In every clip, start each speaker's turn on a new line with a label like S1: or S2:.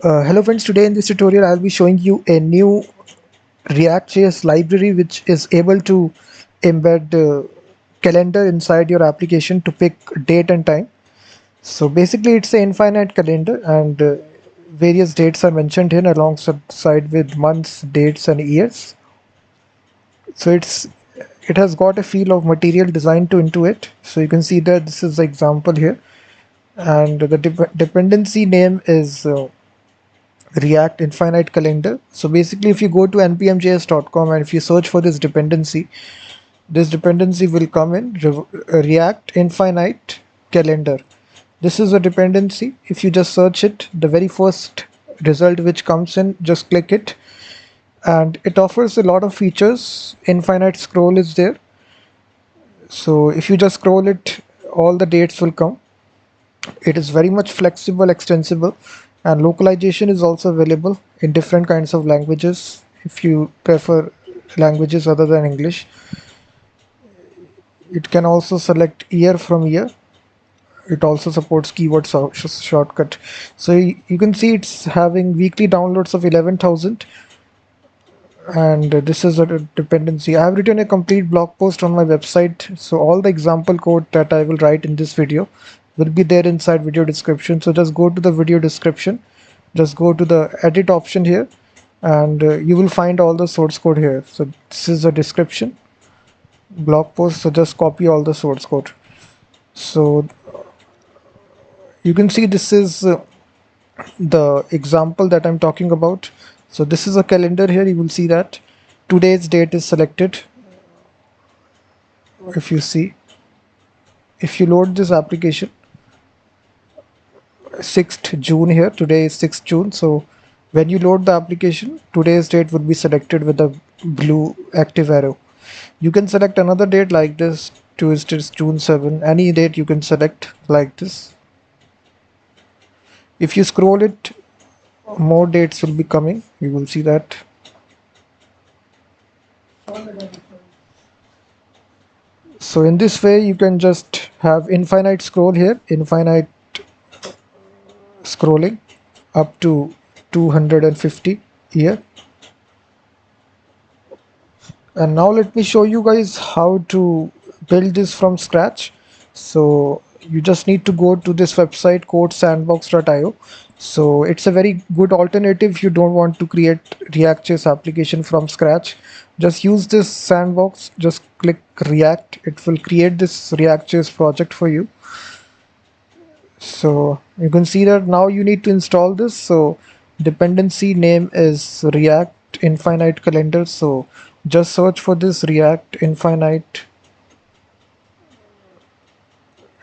S1: Hello friends, today in this tutorial I'll be showing you a new React.js library which is able to embed calendar inside your application to pick date and time. So basically it's an infinite calendar and various dates are mentioned here alongside with months, dates and years. So it has got a feel of material design into it. So you can see that this is the example here, and the dependency name is React Infinite Calendar. So basically, if you go to npmjs.com and if you search for this dependency will come in React Infinite Calendar. This is a dependency. If you just search it, the very first result which comes in, just click it, and it offers a lot of features. Infinite scroll is there. So if you just scroll it, all the dates will come. It is very much flexible, extensible, and localization is also available in different kinds of languages if you prefer languages other than English. It can also select year from year. It also supports keyword shortcut. So you can see it's having weekly downloads of 11,000, and this is a dependency. I have written a complete blog post on my website, so all the example code that I will write in this video will be there inside video description. So just go to the video description, just go to the edit option here, and you will find all the source code here. So this is the description blog post, so just copy all the source code. So you can see this is the example that I'm talking about. So this is a calendar here. You will see that today's date is selected. If you see, if you load this application, 6th June here, today is 6th June. So when you load the application, today's date would be selected with the blue active arrow. You can select another date like this. Tuesday is June 7. Any date you can select like this. If you scroll it, more dates will be coming. You will see that. So in this way you can just have infinite scroll here, infinite scrolling up to 250 here. And now let me show you guys how to build this from scratch. So you just need to go to this website codesandbox.io. So it's a very good alternative if you don't want to create React.js application from scratch. Just use this sandbox, just click React. It will create this React.js project for you. So you can see that now you need to install this. So dependency name is React Infinite Calendar. So just search for this React Infinite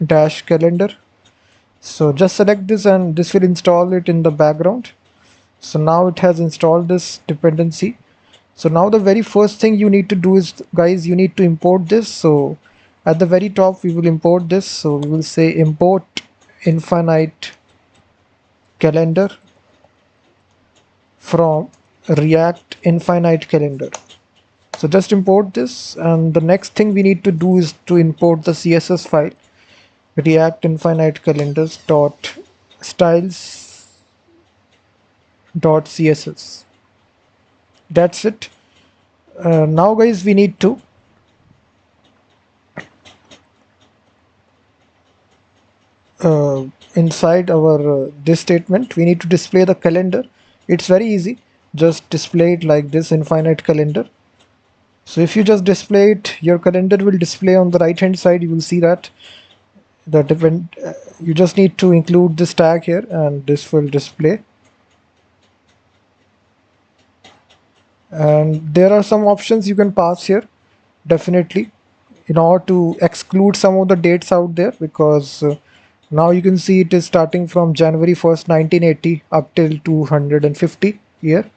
S1: dash calendar. So just select this and this will install it in the background. So now it has installed this dependency. So now the very first thing you need to do is, guys, you need to import this. So at the very top we will import this. So we will say import infinite calendar from React Infinite Calendar. So just import this, and the next thing we need to do is to import the CSS file, React Infinite Calendars dot styles dot CSS. That's it. Now guys, we need to inside our this statement we need to display the calendar. It's very easy, just display it like this, infinite calendar. So if you just display it, your calendar will display on the right hand side. You will see that you just need to include this tag here and this will display. And there are some options you can pass here, definitely, in order to exclude some of the dates out there, because now you can see it is starting from January 1st 1980 up till 250 here.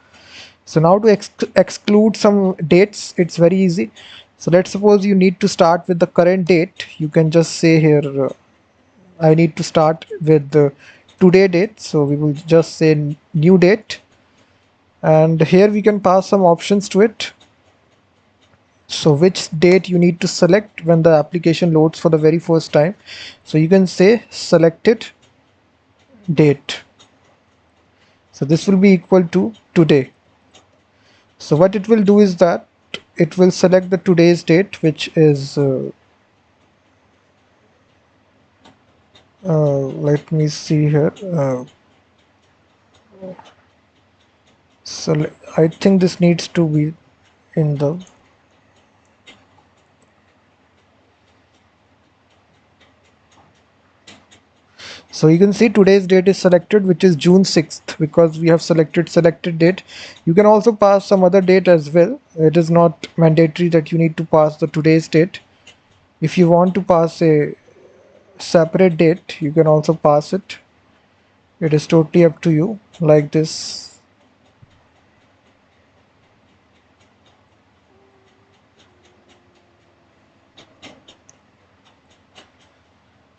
S1: So now to exclude some dates, it's very easy. So let's suppose you need to start with the current date. You can just say here I need to start with the today date. So we will just say new date, and here we can pass some options to it. So which date you need to select when the application loads for the very first time. So you can say selected date. So this will be equal to today. So what it will do is that it will select the today's date, which is let me see here. So I think this needs to be in the, so you can see today's date is selected, which is June 6th, because we have selected date. You can also pass some other date as well. It is not mandatory that you need to pass the today's date. If you want to pass a separate date, you can also pass it. It is totally up to you, like this.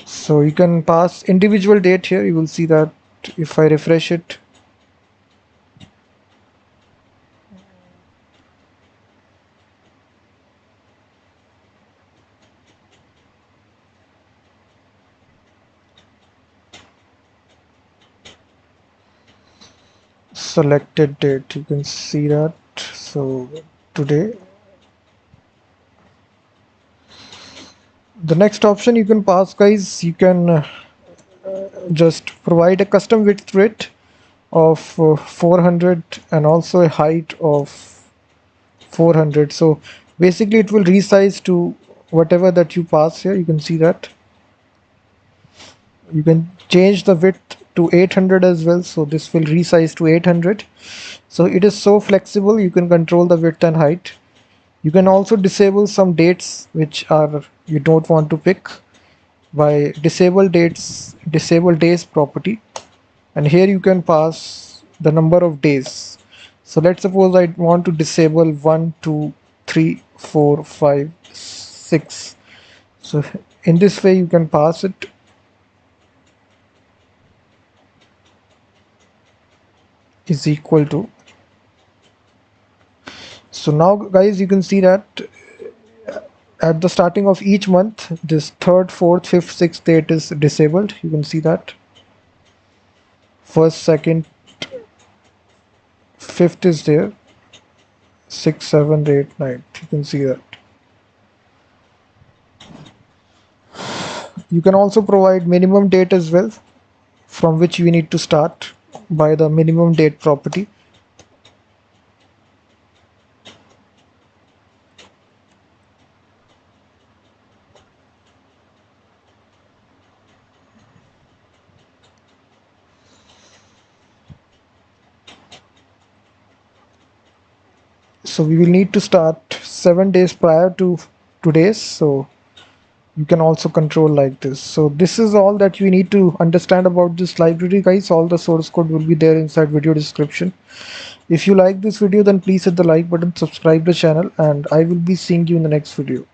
S1: So you can pass individual date here. You will see that if I refresh it, selected date, you can see that. So today, the next option you can pass, guys, you can just provide a custom width rate of 400 and also a height of 400. So basically it will resize to whatever that you pass here. You can see that you can change the width to 800 as well, so this will resize to 800. So it is so flexible, you can control the width and height. You can also disable some dates which are you don't want to pick by disable days property, and here you can pass the number of days. So let's suppose I want to disable 1 2 3 4 5 6. So in this way you can pass it. Is equal to, so now guys you can see that at the starting of each month this third, fourth, fifth, sixth date is disabled. You can see that first, second, fifth is there, 6, 7, 8, 9. You can see that. You can also provide minimum date as well, from which we need to start by the minimum date property. So we will need to start 7 days prior to today's. So you can also control like this. So this is all that you need to understand about this library, guys. All the source code will be there inside video description. If you like this video, then please hit the like button, subscribe the channel, and I will be seeing you in the next video.